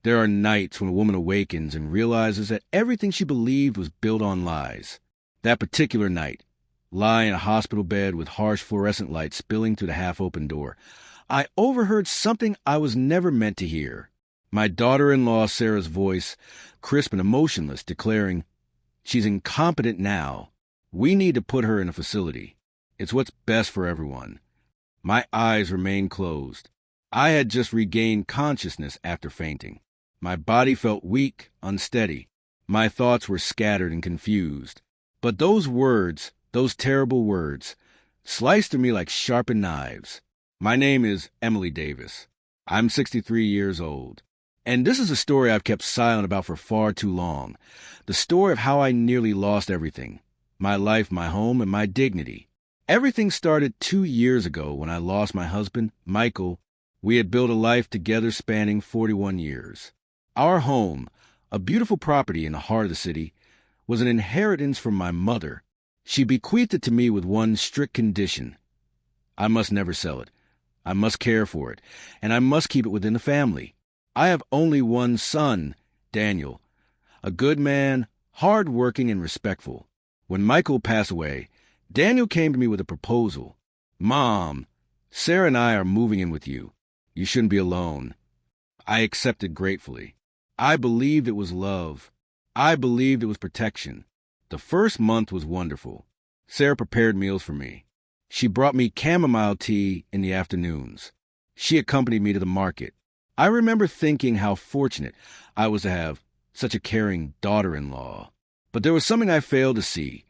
There are nights when a woman awakens and realizes that everything she believed was built on lies. That particular night, lying in a hospital bed with harsh fluorescent light spilling through the half-open door, I overheard something I was never meant to hear. My daughter-in-law Sarah's voice, crisp and emotionless, declaring, "She's incompetent now. We need to put her in a facility. It's what's best for everyone." My eyes remained closed. I had just regained consciousness after fainting. My body felt weak, unsteady. My thoughts were scattered and confused. But those words, those terrible words, sliced through me like sharpened knives. My name is Emily Davis. I'm 63 years old. And this is a story I've kept silent about for far too long. The story of how I nearly lost everything. My life, my home, and my dignity. Everything started 2 years ago when I lost my husband, Michael. We had built a life together spanning 41 years. Our home, a beautiful property in the heart of the city, was an inheritance from my mother. She bequeathed it to me with one strict condition. I must never sell it. I must care for it, and I must keep it within the family. I have only one son, Daniel, a good man, hard-working and respectful. When Michael passed away, Daniel came to me with a proposal. "Mom, Sarah and I are moving in with you. You shouldn't be alone." I accepted gratefully. I believed it was love. I believed it was protection. The first month was wonderful. Sarah prepared meals for me. She brought me chamomile tea in the afternoons. She accompanied me to the market. I remember thinking how fortunate I was to have such a caring daughter-in-law. But there was something I failed to see,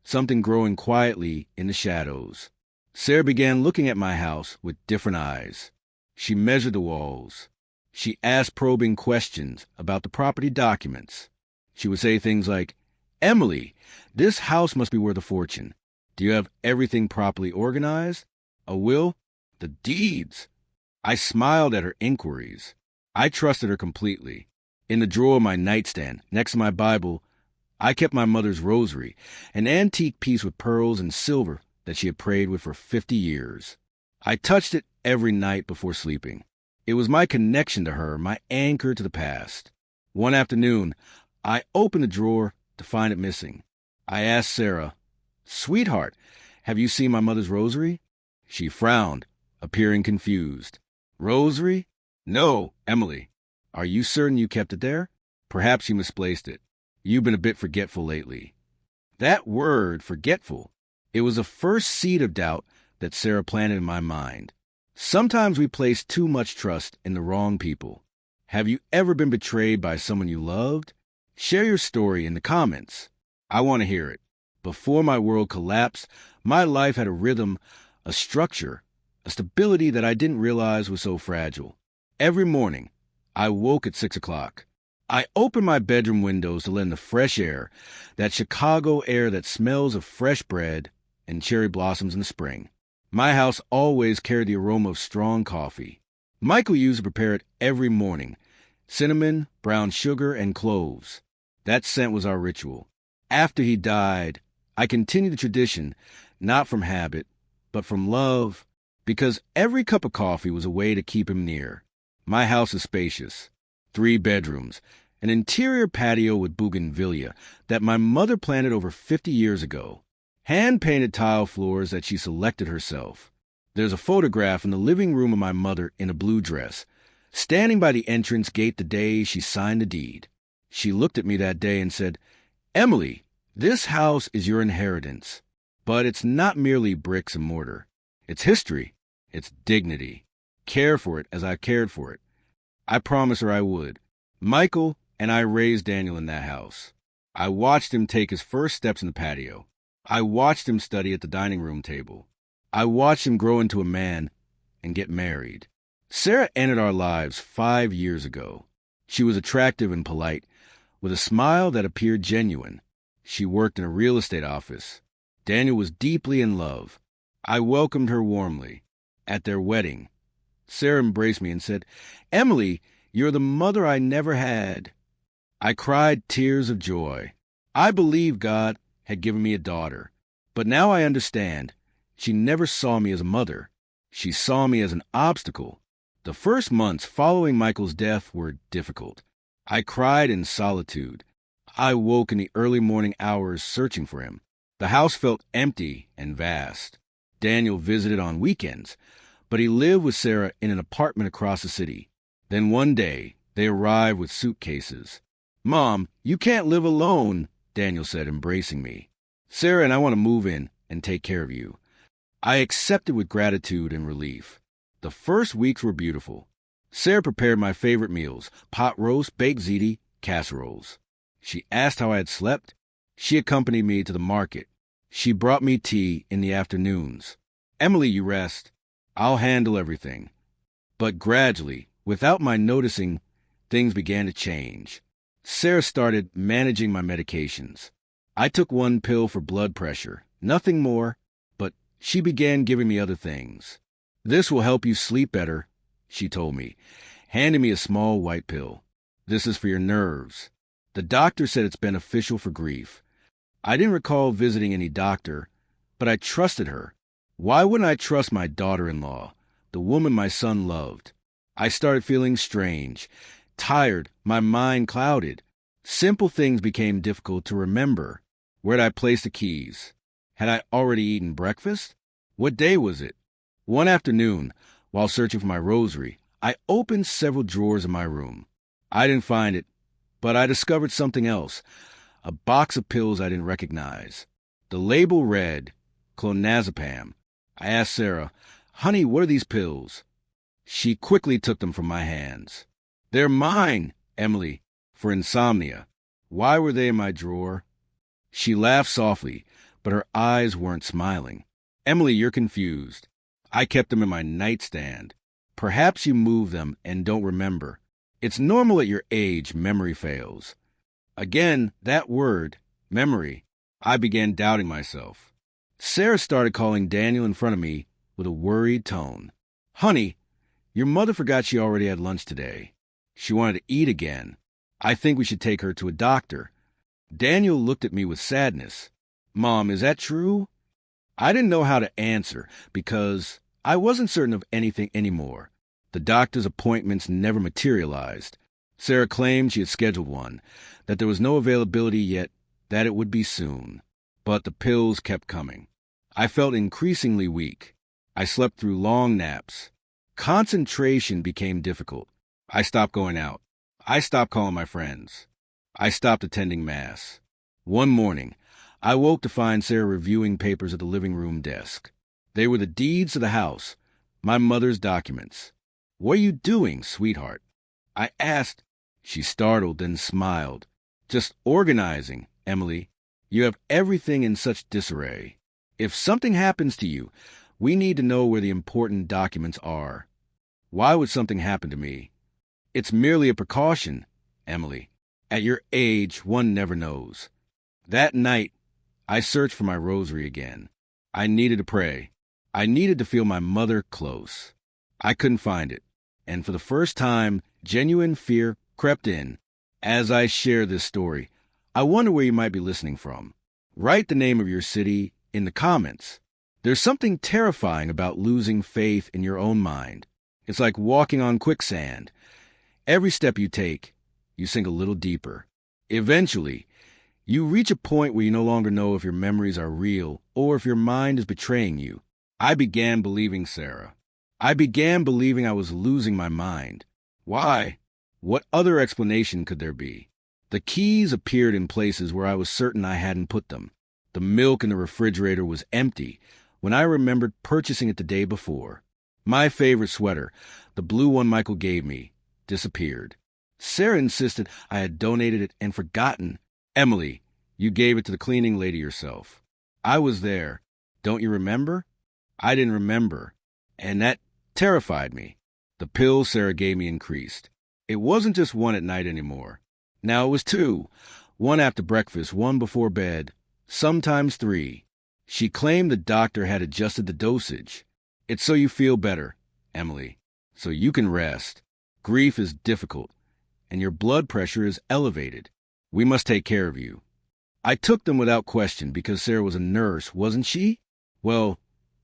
something growing quietly in the shadows. Sarah began looking at my house with different eyes. She measured the walls. She asked probing questions about the property documents. She would say things like, "Emily, this house must be worth a fortune. Do you have everything properly organized? A will? The deeds?" I smiled at her inquiries. I trusted her completely. In the drawer of my nightstand, next to my Bible, I kept my mother's rosary, an antique piece with pearls and silver that she had prayed with for 50 years. I touched it every night before sleeping. It was my connection to her, my anchor to the past. One afternoon, I opened the drawer to find it missing. I asked Sarah, "Sweetheart, have you seen my mother's rosary?" She frowned, appearing confused. "Rosary? No, Emily. Are you certain you kept it there? Perhaps you misplaced it. You've been a bit forgetful lately." That word, forgetful, it was the first seed of doubt that Sarah planted in my mind. Sometimes we place too much trust in the wrong people. Have you ever been betrayed by someone you loved? Share your story in the comments. I want to hear it. Before my world collapsed, my life had a rhythm, a structure, a stability that I didn't realize was so fragile. Every morning, I woke at 6 o'clock. I opened my bedroom windows to let in the fresh air, that Chicago air that smells of fresh bread and cherry blossoms in the spring. My house always carried the aroma of strong coffee. Michael used to prepare it every morning. Cinnamon, brown sugar, and cloves. That scent was our ritual. After he died, I continued the tradition, not from habit, but from love, because every cup of coffee was a way to keep him near. My house is spacious. 3 bedrooms, an interior patio with bougainvillea that my mother planted over 50 years ago. Hand-painted tile floors that she selected herself. There's a photograph in the living room of my mother in a blue dress, standing by the entrance gate the day she signed the deed. She looked at me that day and said, "Emily, this house is your inheritance, but it's not merely bricks and mortar. It's history. It's dignity. Care for it as I cared for it." I promised her I would. Michael and I raised Daniel in that house. I watched him take his first steps in the patio. I watched him study at the dining room table. I watched him grow into a man and get married. Sarah entered our lives 5 years ago. She was attractive and polite, with a smile that appeared genuine. She worked in a real estate office. Daniel was deeply in love. I welcomed her warmly. At their wedding, Sarah embraced me and said, "Emily, you're the mother I never had." I cried tears of joy. I believed God had given me a daughter, but now I understand. She never saw me as a mother. She saw me as an obstacle, The first months following Michael's death were difficult. I cried in solitude. I woke in the early morning hours searching for him. The house felt empty and vast. Daniel visited on weekends, but he lived with Sarah in an apartment across the city. Then one day, they arrived with suitcases. "Mom, you can't live alone," Daniel said, embracing me. "Sarah and I want to move in and take care of you." I accepted with gratitude and relief. The first weeks were beautiful. Sarah prepared my favorite meals: pot roast, baked ziti, casseroles. She asked how I had slept. She accompanied me to the market. She brought me tea in the afternoons. "Emily, you rest. I'll handle everything." But gradually, without my noticing, things began to change. Sarah started managing my medications. I took one pill for blood pressure, nothing more, but she began giving me other things. "This will help you sleep better," she told me, handing me a small white pill. "This is for your nerves. The doctor said it's beneficial for grief." I didn't recall visiting any doctor, but I trusted her. Why wouldn't I trust my daughter-in-law, the woman my son loved? I started feeling strange, tired, my mind clouded. Simple things became difficult to remember. Where'd I place the keys? Had I already eaten breakfast? What day was it? One afternoon, while searching for my rosary, I opened several drawers in my room. I didn't find it, but I discovered something else: a box of pills I didn't recognize. The label read clonazepam. I asked Sarah, "Honey, what are these pills?" She quickly took them from my hands. "They're mine, Emily, for insomnia." Why were they in my drawer? She laughed softly, but her eyes weren't smiling. "Emily, you're confused. I kept them in my nightstand. Perhaps you moved them and don't remember. It's normal at your age, memory fails." Again, that word, memory. I began doubting myself. Sarah started calling Daniel in front of me with a worried tone. "Honey, your mother forgot she already had lunch today. She wanted to eat again. I think we should take her to a doctor." Daniel looked at me with sadness. "Mom, is that true?" I didn't know how to answer because I wasn't certain of anything anymore. The doctor's appointments never materialized. Sarah claimed she had scheduled one, that there was no availability yet, that it would be soon. But the pills kept coming. I felt increasingly weak. I slept through long naps. Concentration became difficult. I stopped going out. I stopped calling my friends. I stopped attending Mass. One morning, I woke to find Sarah reviewing papers at the living room desk. They were the deeds of the house, my mother's documents. "What are you doing, sweetheart?" I asked. She startled, then smiled. "Just organizing, Emily. You have everything in such disarray. If something happens to you, we need to know where the important documents are." Why would something happen to me? It's merely a precaution, Emily. At your age, one never knows. That night, I searched for my rosary again. I needed to pray. I needed to feel my mother close. I couldn't find it, and for the first time, genuine fear crept in. As I share this story, I wonder where you might be listening from. Write the name of your city in the comments. There's something terrifying about losing faith in your own mind. It's like walking on quicksand. Every step you take, you sink a little deeper. Eventually, you reach a point where you no longer know if your memories are real or if your mind is betraying you. I began believing Sarah. I began believing I was losing my mind. Why? What other explanation could there be? The keys appeared in places where I was certain I hadn't put them. The milk in the refrigerator was empty when I remembered purchasing it the day before. My favorite sweater, the blue one Michael gave me, disappeared. Sarah insisted I had donated it and forgotten. "Emily, you gave it to the cleaning lady yourself." I was there. Don't you remember? I didn't remember, and that terrified me. The pills Sarah gave me increased. It wasn't just one at night anymore. Now it was 2. One after breakfast, one before bed, sometimes 3. She claimed the doctor had adjusted the dosage. "It's so you feel better, Emily, so you can rest. Grief is difficult, and your blood pressure is elevated. We must take care of you." I took them without question because Sarah was a nurse, wasn't she? Well,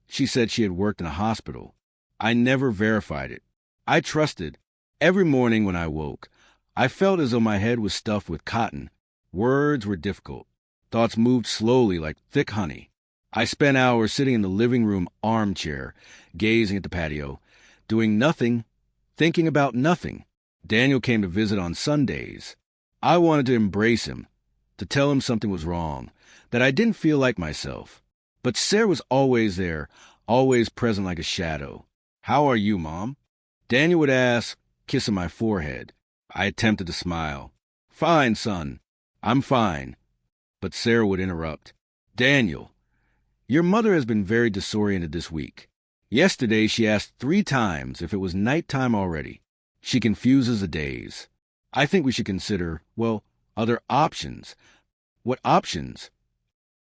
she said she had worked in a hospital. I never verified it. I trusted. Every morning when I woke, I felt as though my head was stuffed with cotton. Words were difficult. Thoughts moved slowly like thick honey. I spent hours sitting in the living room armchair, gazing at the patio, doing nothing, thinking about nothing. Daniel came to visit on Sundays. I wanted to embrace him, to tell him something was wrong, that I didn't feel like myself. But Sarah was always there, always present like a shadow. "How are you, Mom?" Daniel would ask, kissing my forehead. I attempted to smile. "Fine, son. I'm fine." But Sarah would interrupt. "Daniel, your mother has been very disoriented this week. Yesterday she asked 3 times if it was nighttime already. She confuses the days. I think we should consider, other options." "What options?"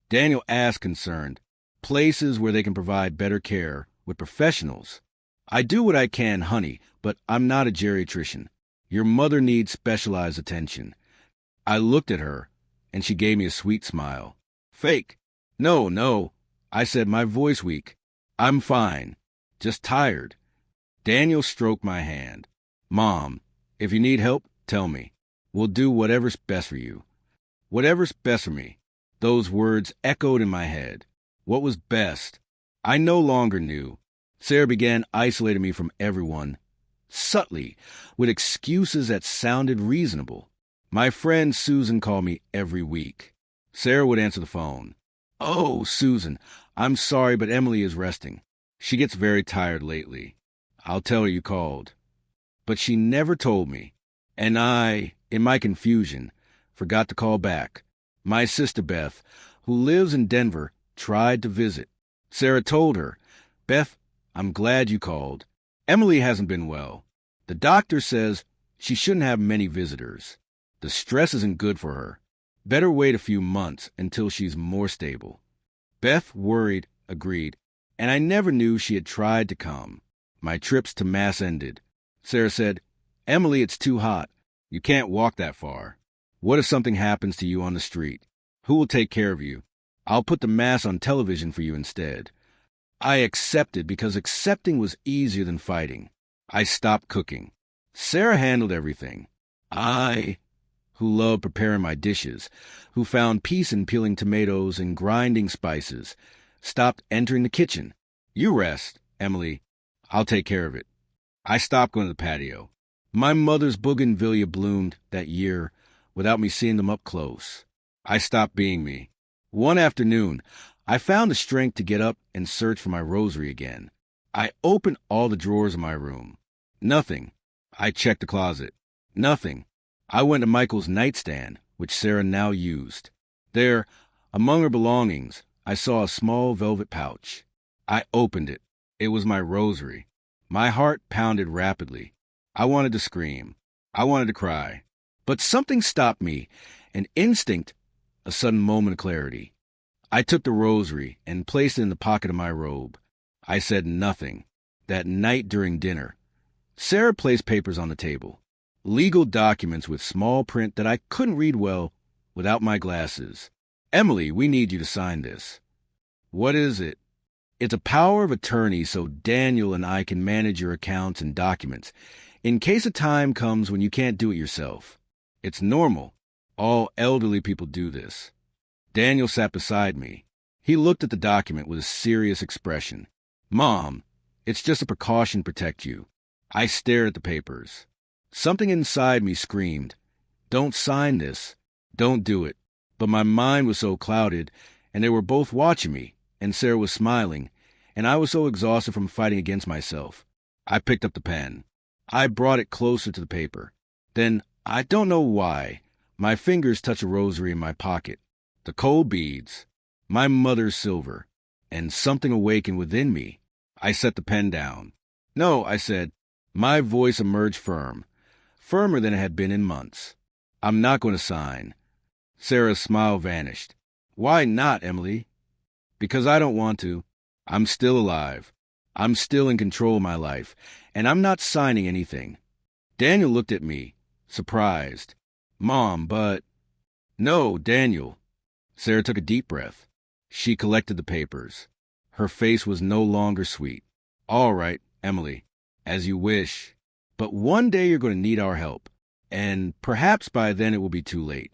Daniel asked, concerned. "Places where they can provide better care, with professionals. I do what I can, honey, but I'm not a geriatrician. Your mother needs specialized attention." I looked at her, and she gave me a sweet smile. "Fake." No, I said, my voice weak. "I'm fine, just tired." Daniel stroked my hand. "Mom, if you need help, tell me. We'll do whatever's best for you." Whatever's best for me. Those words echoed in my head. What was best? I no longer knew. Sarah began isolating me from everyone, subtly, with excuses that sounded reasonable. My friend Susan called me every week. Sarah would answer the phone. "Oh, Susan, I'm sorry, but Emily is resting. She gets very tired lately. I'll tell her you called." But she never told me. And I, in my confusion, forgot to call back. My sister Beth, who lives in Denver, tried to visit. Sarah told her, "Beth, I'm glad you called. Emily hasn't been well. The doctor says she shouldn't have many visitors. The stress isn't good for her. Better wait a few months until she's more stable." Beth, worried, agreed, and I never knew she had tried to come. My trips to Mass ended. Sarah said, "Emily, it's too hot. You can't walk that far. What if something happens to you on the street? Who will take care of you? I'll put the Mass on television for you instead." I accepted because accepting was easier than fighting. I stopped cooking. Sarah handled everything. I, who loved preparing my dishes, who found peace in peeling tomatoes and grinding spices, stopped entering the kitchen. "You rest, Emily. I'll take care of it." I stopped going to the patio. My mother's bougainvillea bloomed that year without me seeing them up close. I stopped being me. One afternoon, I found the strength to get up and search for my rosary again. I opened all the drawers in my room. Nothing. I checked the closet. Nothing. I went to Michael's nightstand, which Sarah now used. There, among her belongings, I saw a small velvet pouch. I opened it. It was my rosary. My heart pounded rapidly. I wanted to scream. I wanted to cry. But something stopped me, an instinct, a sudden moment of clarity. I took the rosary and placed it in the pocket of my robe. I said nothing. That night during dinner, Sarah placed papers on the table. Legal documents with small print that I couldn't read well without my glasses. "Emily, we need you to sign this." "What is it?" "It's a power of attorney so Daniel and I can manage your accounts and documents, in case a time comes when you can't do it yourself. It's normal. All elderly people do this." Daniel sat beside me. He looked at the document with a serious expression. "Mom, it's just a precaution to protect you." I stared at the papers. Something inside me screamed, "Don't sign this. Don't do it." But my mind was so clouded, and they were both watching me, and Sarah was smiling, and I was so exhausted from fighting against myself. I picked up the pen. I brought it closer to the paper. Then, I don't know why, my fingers touched a rosary in my pocket. The cold beads, my mother's silver, and something awakened within me. I set the pen down. "No," I said. My voice emerged firm, firmer than it had been in months. "I'm not going to sign." Sarah's smile vanished. "Why not, Emily?" "Because I don't want to. I'm still alive. I'm still in control of my life, and I'm not signing anything." Daniel looked at me, surprised. "Mom, but—" "No, Daniel." Sarah took a deep breath. She collected the papers. Her face was no longer sweet. "All right, Emily, as you wish." But one day you're going to need our help, and perhaps by then it will be too late.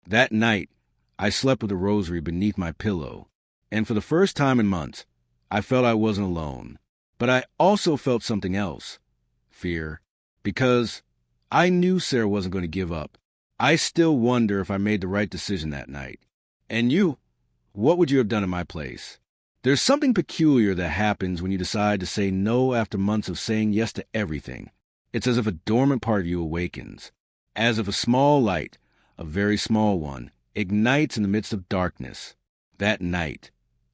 That night, I slept with a rosary beneath my pillow, and for the first time in months, I felt I wasn't alone. But I also felt something else, fear, because I knew Sarah wasn't going to give up. I still wonder if I made the right decision that night. And you, what would you have done in my place? There's something peculiar that happens when you decide to say no after months of saying yes to everything. It's as if a dormant part of you awakens, as if a small light, a very small one, ignites in the midst of darkness. That night,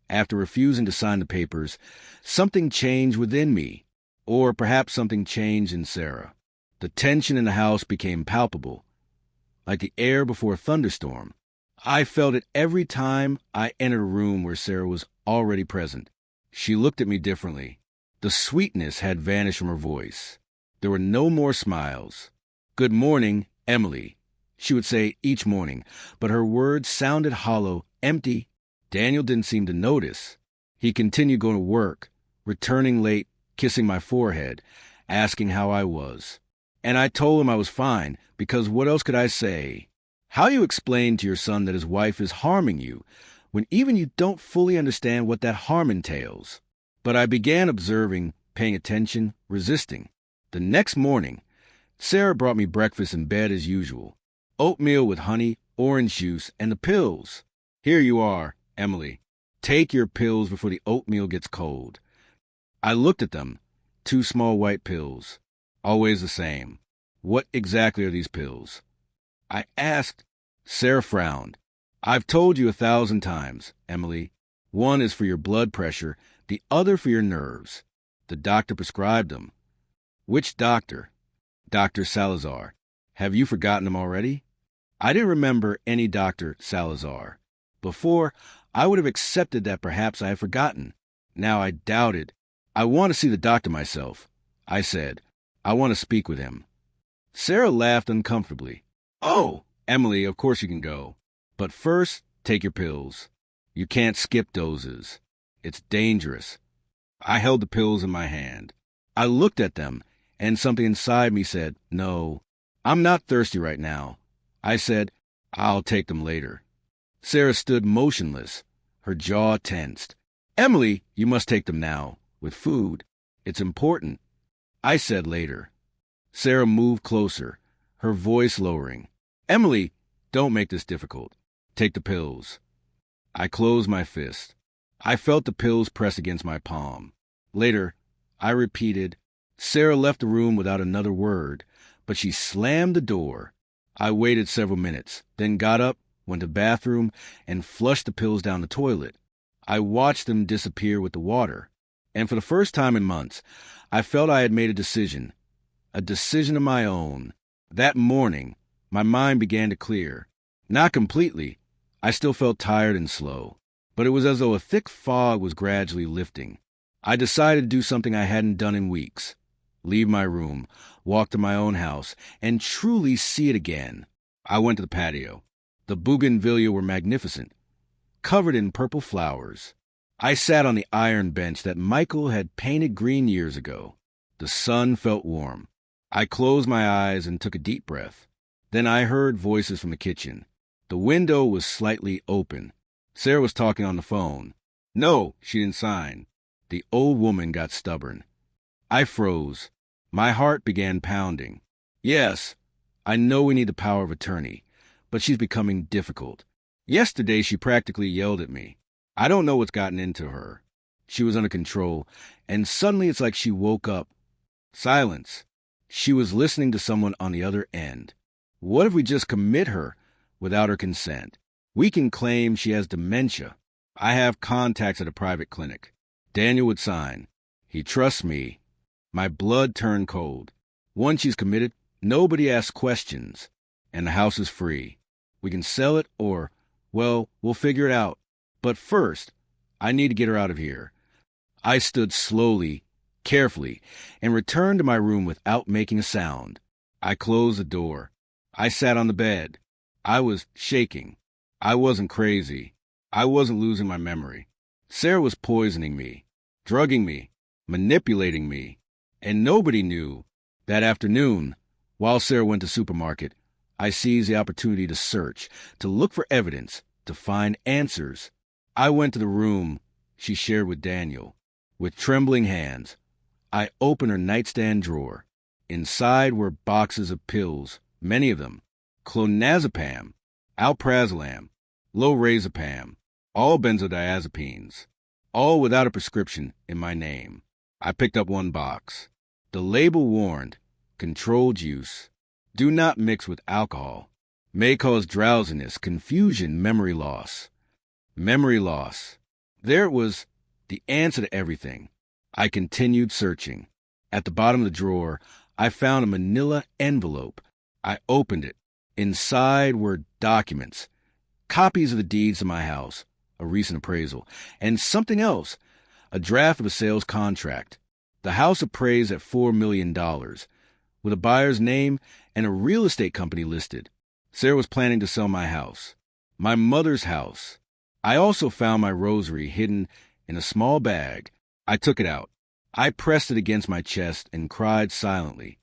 after refusing to sign the papers, something changed within me, or perhaps something changed in Sarah. The tension in the house became palpable, like the air before a thunderstorm. I felt it every time I entered a room where Sarah was already present. She looked at me differently. The sweetness had vanished from her voice. There were no more smiles. "Good morning, Emily," she would say each morning, but her words sounded hollow, empty. Daniel didn't seem to notice. He continued going to work, returning late, kissing my forehead, asking how I was. And I told him I was fine, because what else could I say? How you explain to your son that his wife is harming you, when even you don't fully understand what that harm entails? But I began observing, paying attention, resisting. The next morning, Sarah brought me breakfast in bed as usual. Oatmeal with honey, orange juice, and the pills. "Here you are, Emily. Take your pills before the oatmeal gets cold." I looked at them. 2 small white pills. Always the same. "What exactly are these pills?" I asked. Sarah frowned. "I've told you 1,000 times, Emily. One is for your blood pressure, the other for your nerves. The doctor prescribed them." "Which doctor?" "Dr. Salazar. Have you forgotten him already?" I didn't remember any Dr. Salazar. Before, I would have accepted that perhaps I had forgotten. Now I doubted. "I want to see the doctor myself," I said. "I want to speak with him." Sarah laughed uncomfortably. "Oh, Emily, of course you can go. But first, take your pills. You can't skip doses. It's dangerous." I held the pills in my hand. I looked at them, and something inside me said, "No, I'm not thirsty right now." I said, "I'll take them later." Sarah stood motionless, her jaw tensed. "Emily, you must take them now, with food. It's important." I said later. Sarah moved closer, her voice lowering. "Emily, don't make this difficult. Take the pills." I closed my fist. I felt the pills press against my palm. Later, I repeated. Sarah left the room without another word, but she slammed the door. I waited several minutes, then got up, went to the bathroom, and flushed the pills down the toilet. I watched them disappear with the water, and for the first time in months, I felt I had made a decision of my own. That morning, my mind began to clear. Not completely. I still felt tired and slow, but it was as though a thick fog was gradually lifting. I decided to do something I hadn't done in weeks. Leave my room, walk to my own house, and truly see it again. I went to the patio. The bougainvillea were magnificent, covered in purple flowers. I sat on the iron bench that Michael had painted green years ago. The sun felt warm. I closed my eyes and took a deep breath. Then I heard voices from the kitchen. The window was slightly open. Sarah was talking on the phone. No, she didn't sign. The old woman got stubborn. I froze. My heart began pounding. Yes, I know we need the power of attorney, but she's becoming difficult. Yesterday she practically yelled at me. I don't know what's gotten into her. She was under control, and suddenly it's like she woke up. Silence. She was listening to someone on the other end. What if we just commit her without her consent? We can claim she has dementia. I have contacts at a private clinic. Daniel would sign. He trusts me. My blood turned cold. Once she's committed, nobody asks questions, and the house is free. We can sell it or, well, we'll figure it out. But first, I need to get her out of here. I stood slowly, carefully, and returned to my room without making a sound. I closed the door. I sat on the bed. I was shaking. I wasn't crazy. I wasn't losing my memory. Sarah was poisoning me, drugging me, manipulating me, and nobody knew. That afternoon, while Sarah went to the supermarket, I seized the opportunity to search, to look for evidence, to find answers. I went to the room she shared with Daniel. With trembling hands, I opened her nightstand drawer. Inside were boxes of pills, many of them, clonazepam, alprazolam, lorazepam, all benzodiazepines, all without a prescription in my name. I picked up one box. The label warned, controlled use. Do not mix with alcohol. May cause drowsiness, confusion, memory loss. Memory loss. There it was, the answer to everything. I continued searching. At the bottom of the drawer, I found a manila envelope. I opened it. Inside were documents, copies of the deeds to my house, a recent appraisal, and something else, a draft of a sales contract. The house appraised at $4 million, with a buyer's name and a real estate company listed. Sarah was planning to sell my house, my mother's house. I also found my rosary hidden in a small bag. I took it out. I pressed it against my chest and cried silently.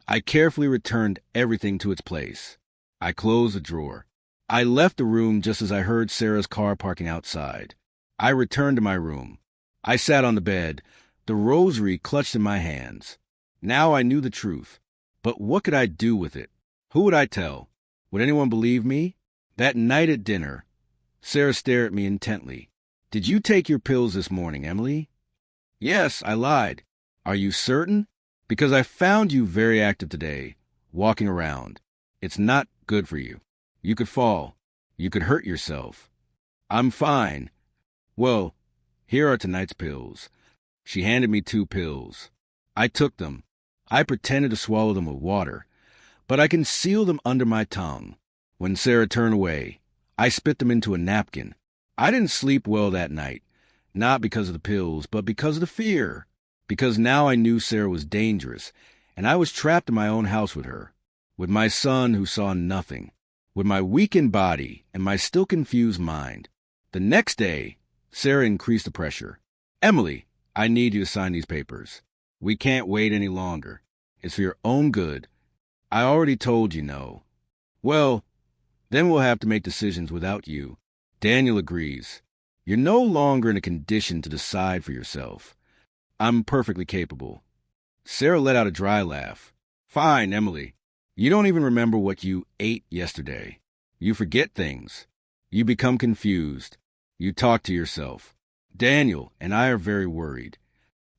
I carefully returned everything to its place. I closed the drawer. I left the room just as I heard Sarah's car parking outside. I returned to my room. I sat on the bed, the rosary clutched in my hands. Now I knew the truth. But what could I do with it? Who would I tell? Would anyone believe me? That night at dinner, Sarah stared at me intently. Did you take your pills this morning, Emily? Yes, I lied. Are you certain? Because I found you very active today, walking around. It's not good for you. You could fall. You could hurt yourself. I'm fine. Well, here are tonight's pills. She handed me 2 pills. I took them. I pretended to swallow them with water, but I concealed them under my tongue. When Sarah turned away, I spit them into a napkin. I didn't sleep well that night, not because of the pills, but because of the fear. Because now I knew Sarah was dangerous, and I was trapped in my own house with her, with my son who saw nothing, with my weakened body and my still confused mind. The next day, Sarah increased the pressure. Emily, I need you to sign these papers. We can't wait any longer. It's for your own good. I already told you no. Well, then we'll have to make decisions without you. Daniel agrees. You're no longer in a condition to decide for yourself. I'm perfectly capable. Sarah let out a dry laugh. Fine, Emily. You don't even remember what you ate yesterday. You forget things. You become confused. You talk to yourself. Daniel and I are very worried.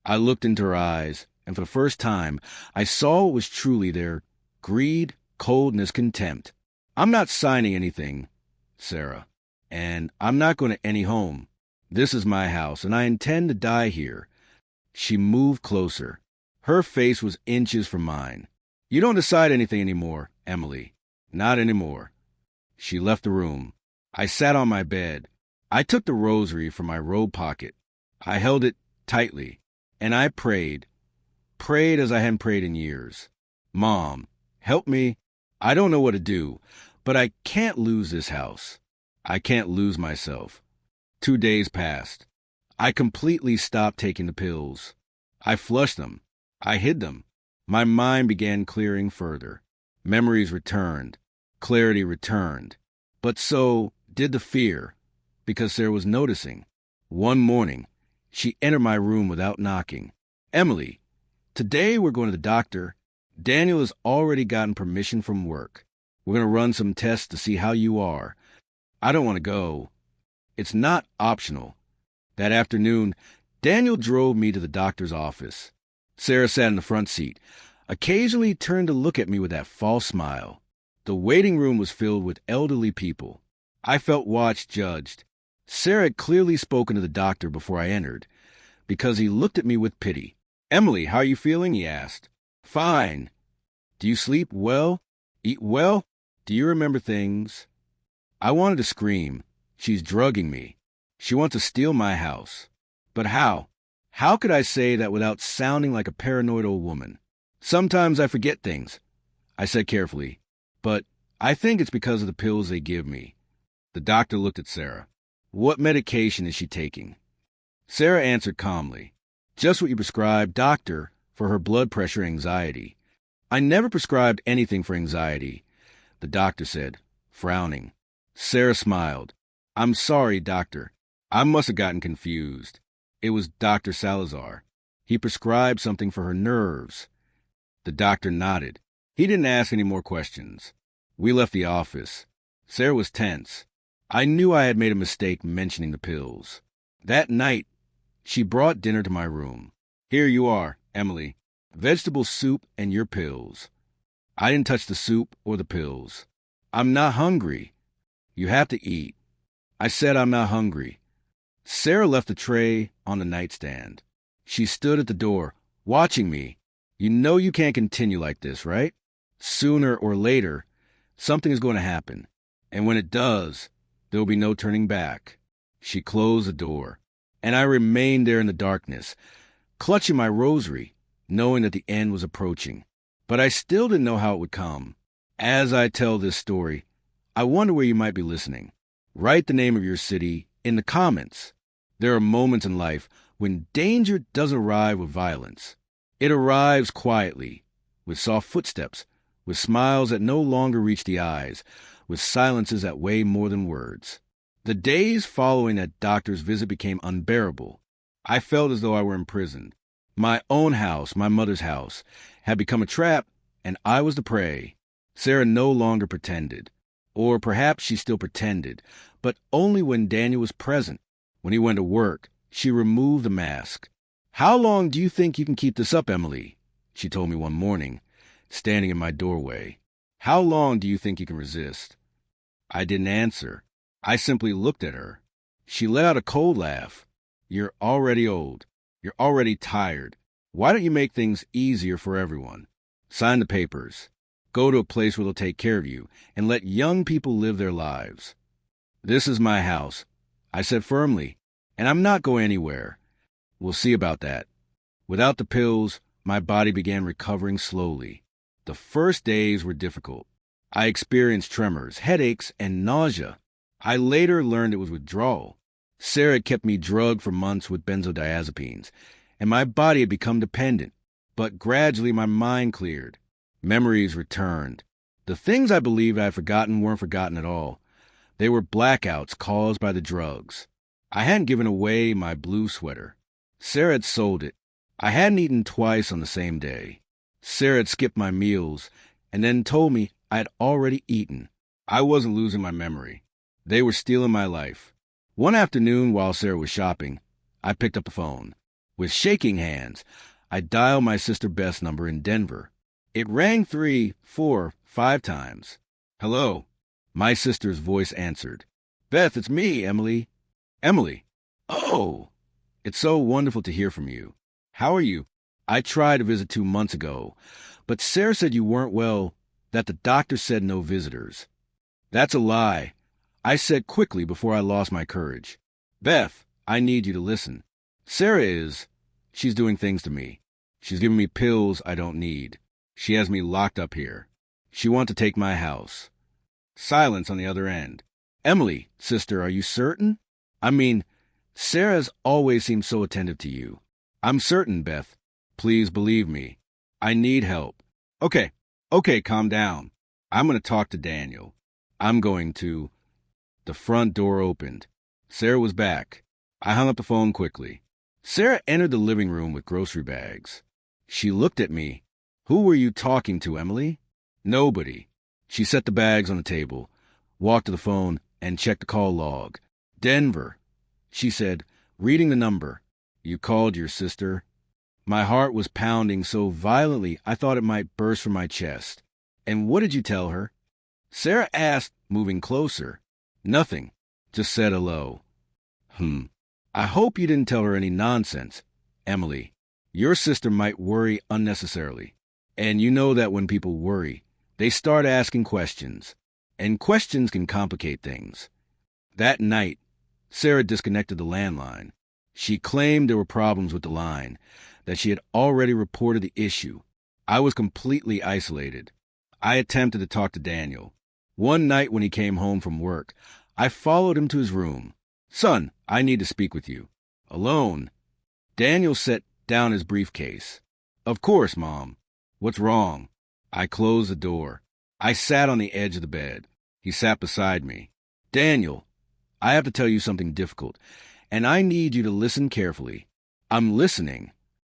I looked into her eyes, and for the first time, I saw what was truly there: greed, coldness, contempt. I'm not signing anything, Sarah, and I'm not going to any home. This is my house, and I intend to die here. She moved closer. Her face was inches from mine. You don't decide anything anymore, Emily. Not anymore. She left the room. I sat on my bed. I took the rosary from my robe pocket. I held it tightly, and I prayed as I hadn't prayed in years. Mom, help me. I don't know what to do, but I can't lose this house. I can't lose myself. 2 days passed. I completely stopped taking the pills. I flushed them. I hid them. My mind began clearing further. Memories returned. Clarity returned. But so did the fear, because Sarah was noticing. One morning, she entered my room without knocking. Emily, today we're going to the doctor. Daniel has already gotten permission from work. We're going to run some tests to see how you are. I don't want to go. It's not optional. That afternoon, Daniel drove me to the doctor's office. Sarah sat in the front seat, occasionally turned to look at me with that false smile. The waiting room was filled with elderly people. I felt watched, judged. Sarah had clearly spoken to the doctor before I entered, because he looked at me with pity. Emily, how are you feeling? He asked. Fine. Do you sleep well? Eat well? Do you remember things? I wanted to scream. She's drugging me. She wants to steal my house. But how? How could I say that without sounding like a paranoid old woman? Sometimes I forget things, I said carefully, but I think it's because of the pills they give me. The doctor looked at Sarah. What medication is she taking? Sarah answered calmly. Just what you prescribed, doctor, for her blood pressure and anxiety. I never prescribed anything for anxiety, the doctor said, frowning. Sarah smiled. I'm sorry, doctor. I must have gotten confused. It was Dr. Salazar. He prescribed something for her nerves. The doctor nodded. He didn't ask any more questions. We left the office. Sarah was tense. I knew I had made a mistake mentioning the pills. That night, she brought dinner to my room. Here you are, Emily. Vegetable soup and your pills. I didn't touch the soup or the pills. I'm not hungry. You have to eat. I said I'm not hungry. Sarah left the tray on the nightstand. She stood at the door, watching me. You know you can't continue like this, right? Sooner or later, something is going to happen. And when it does, there will be no turning back. She closed the door, and I remained there in the darkness, clutching my rosary, knowing that the end was approaching. But I still didn't know how it would come. As I tell this story, I wonder where you might be listening. Write the name of your city in the comments. There are moments in life when danger doesn't arrive with violence. It arrives quietly, with soft footsteps, with smiles that no longer reach the eyes, with silences that weigh more than words. The days following that doctor's visit became unbearable. I felt as though I were imprisoned. My own house, my mother's house, had become a trap, and I was the prey. Sarah no longer pretended. Or perhaps she still pretended, but only when Daniel was present. When he went to work, she removed the mask. How long do you think you can keep this up, Emily? She told me one morning, standing in my doorway. How long do you think you can resist? I didn't answer. I simply looked at her. She let out a cold laugh. You're already old. You're already tired. Why don't you make things easier for everyone? Sign the papers. Go to a place where they'll take care of you, and let young people live their lives. This is my house, I said firmly, and I'm not going anywhere. We'll see about that. Without the pills, my body began recovering slowly. The first days were difficult. I experienced tremors, headaches, and nausea. I later learned it was withdrawal. Sarah had kept me drugged for months with benzodiazepines, and my body had become dependent. But gradually my mind cleared. Memories returned. The things I believed I had forgotten weren't forgotten at all. They were blackouts caused by the drugs. I hadn't given away my blue sweater. Sarah had sold it. I hadn't eaten twice on the same day. Sarah had skipped my meals and then told me I had already eaten. I wasn't losing my memory. They were stealing my life. One afternoon while Sarah was shopping, I picked up the phone. With shaking hands, I dialed my sister Beth's number in Denver. It rang 3, 4, 5 times. Hello. My sister's voice answered. Beth, it's me, Emily. Emily. Oh, it's so wonderful to hear from you. How are you? I tried to visit 2 months ago, but Sarah said you weren't well, that the doctor said no visitors. That's a lie, I said quickly before I lost my courage. Beth, I need you to listen. Sarah is. She's doing things to me. She's giving me pills I don't need. She has me locked up here. She wants to take my house. Silence on the other end. Emily, sister, are you certain? I mean, Sarah's always seemed so attentive to you. I'm certain, Beth. Please believe me. I need help. Okay, calm down. I'm going to talk to Daniel. I'm going to... The front door opened. Sarah was back. I hung up the phone quickly. Sarah entered the living room with grocery bags. She looked at me. Who were you talking to, Emily? Nobody. She set the bags on the table, walked to the phone, and checked the call log. Denver, she said, reading the number. You called your sister? My heart was pounding so violently I thought it might burst from my chest. And what did you tell her? Sarah asked, moving closer. Nothing. Just said hello. I hope you didn't tell her any nonsense. Emily, your sister might worry unnecessarily. And you know that when people worry, they start asking questions. And questions can complicate things. That night, Sarah disconnected the landline. She claimed there were problems with the line, that she had already reported the issue. I was completely isolated. I attempted to talk to Daniel. One night when he came home from work, I followed him to his room. Son, I need to speak with you. Alone. Daniel set down his briefcase. Of course, Mom. What's wrong? I closed the door. I sat on the edge of the bed. He sat beside me. Daniel, I have to tell you something difficult, and I need you to listen carefully. I'm listening.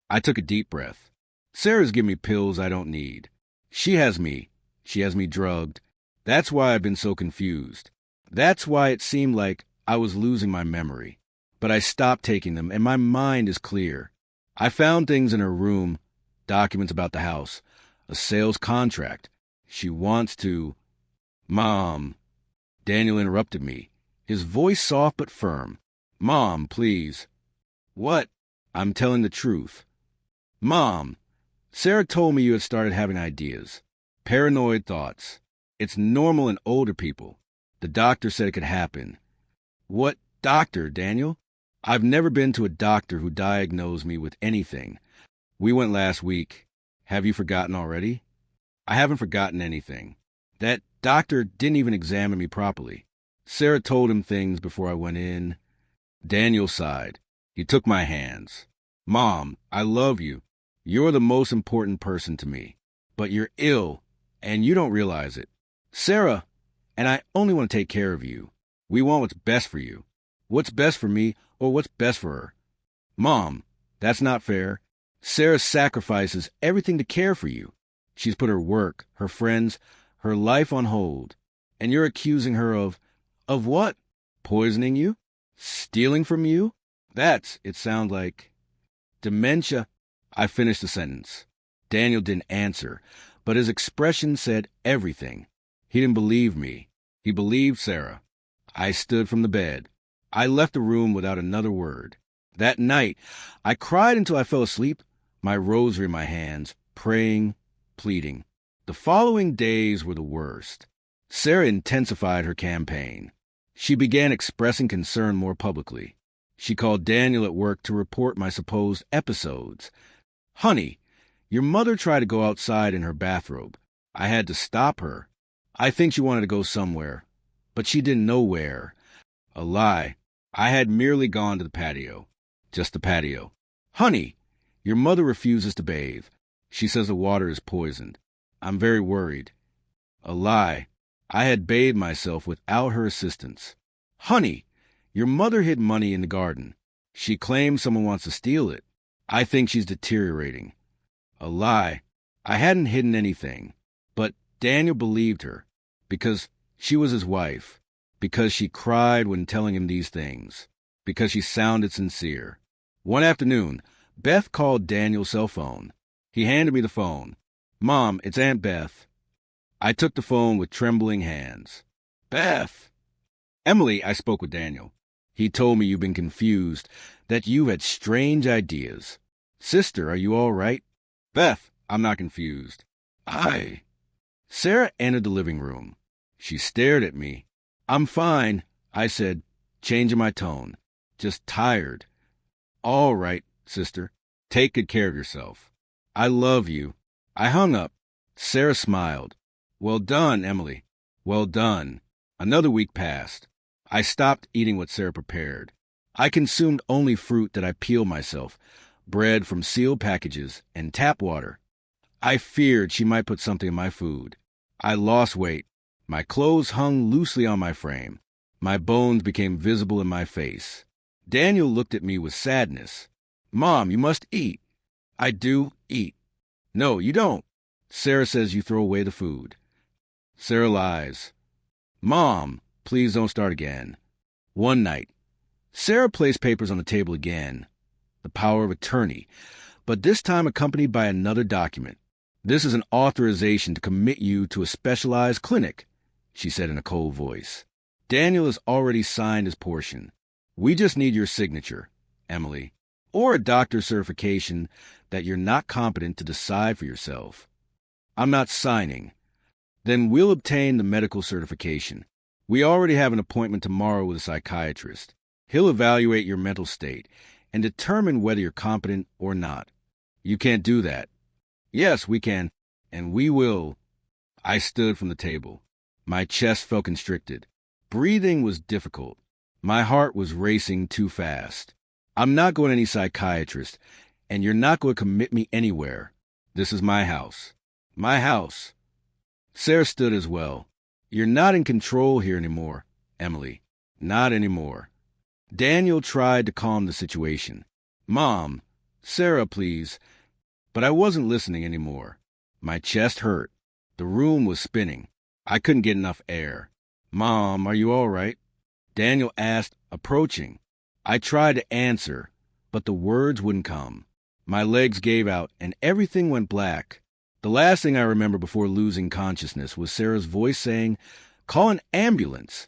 I took a deep breath. Sarah's giving me pills I don't need. She has me drugged. That's why I've been so confused. That's why it seemed like I was losing my memory. But I stopped taking them, and my mind is clear. I found things in her room, documents about the house, a sales contract. She wants to... Mom. Daniel interrupted me, his voice soft but firm. Mom, please. What? I'm telling the truth. Mom, Sarah told me you had started having ideas. Paranoid thoughts. It's normal in older people. The doctor said it could happen. What doctor, Daniel? I've never been to a doctor who diagnosed me with anything. We went last week. Have you forgotten already? I haven't forgotten anything. That doctor didn't even examine me properly. Sarah told him things before I went in. Daniel sighed. He took my hands. Mom, I love you. You're the most important person to me. But you're ill, and you don't realize it. Sarah and I only want to take care of you. We want what's best for you. What's best for me or what's best for her. Mom, that's not fair. Sarah sacrifices everything to care for you. She's put her work, her friends, her life on hold. And you're accusing her of what? Poisoning you? Stealing from you? It sounds like... Dementia. I finished the sentence. Daniel didn't answer, but his expression said everything. He didn't believe me. He believed Sarah. I stood from the bed. I left the room without another word. That night, I cried until I fell asleep, my rosary in my hands, praying, pleading. The following days were the worst. Sarah intensified her campaign. She began expressing concern more publicly. She called Daniel at work to report my supposed episodes. Honey, your mother tried to go outside in her bathrobe. I had to stop her. I think she wanted to go somewhere, but she didn't know where. A lie. I had merely gone to the patio. Just the patio. Honey, your mother refuses to bathe. She says the water is poisoned. I'm very worried. A lie. I had bathed myself without her assistance. Honey, your mother hid money in the garden. She claims someone wants to steal it. I think she's deteriorating. A lie. I hadn't hidden anything. But Daniel believed her, because she was his wife, because she cried when telling him these things, because she sounded sincere. One afternoon, Beth called Daniel's cell phone. He handed me the phone. Mom, it's Aunt Beth. I took the phone with trembling hands. Beth! Emily, I spoke with Daniel. He told me you've been confused, that you had strange ideas. Sister, are you all right? Beth, I'm not confused. Sarah entered the living room. She stared at me. I'm fine, I said, changing my tone. Just tired. All right, sister. Take good care of yourself. I love you. I hung up. Sarah smiled. Well done, Emily. Well done. Another week passed. I stopped eating what Sarah prepared. I consumed only fruit that I peeled myself, bread from sealed packages, and tap water. I feared she might put something in my food. I lost weight. My clothes hung loosely on my frame. My bones became visible in my face. Daniel looked at me with sadness. Mom, you must eat. I do eat. No, you don't. Sarah says you throw away the food. Sarah lies. Mom, please don't start again. One night, Sarah placed papers on the table again. The power of attorney, but this time accompanied by another document. This is an authorization to commit you to a specialized clinic, she said in a cold voice. Daniel has already signed his portion. We just need your signature, Emily, or a doctor's certification that you're not competent to decide for yourself. I'm not signing. Then we'll obtain the medical certification. We already have an appointment tomorrow with a psychiatrist. He'll evaluate your mental state and determine whether you're competent or not. You can't do that. Yes, we can, and we will. I stood from the table. My chest felt constricted. Breathing was difficult. My heart was racing too fast. I'm not going to any psychiatrist, and you're not going to commit me anywhere. This is my house. My house. Sarah stood as well. You're not in control here anymore, Emily. Not anymore. Daniel tried to calm the situation. Mom, Sarah, please. But I wasn't listening anymore. My chest hurt. The room was spinning. I couldn't get enough air. Mom, are you all right? Daniel asked, approaching. I tried to answer, but the words wouldn't come. My legs gave out, and everything went black. The last thing I remember before losing consciousness was Sarah's voice saying, "Call an ambulance."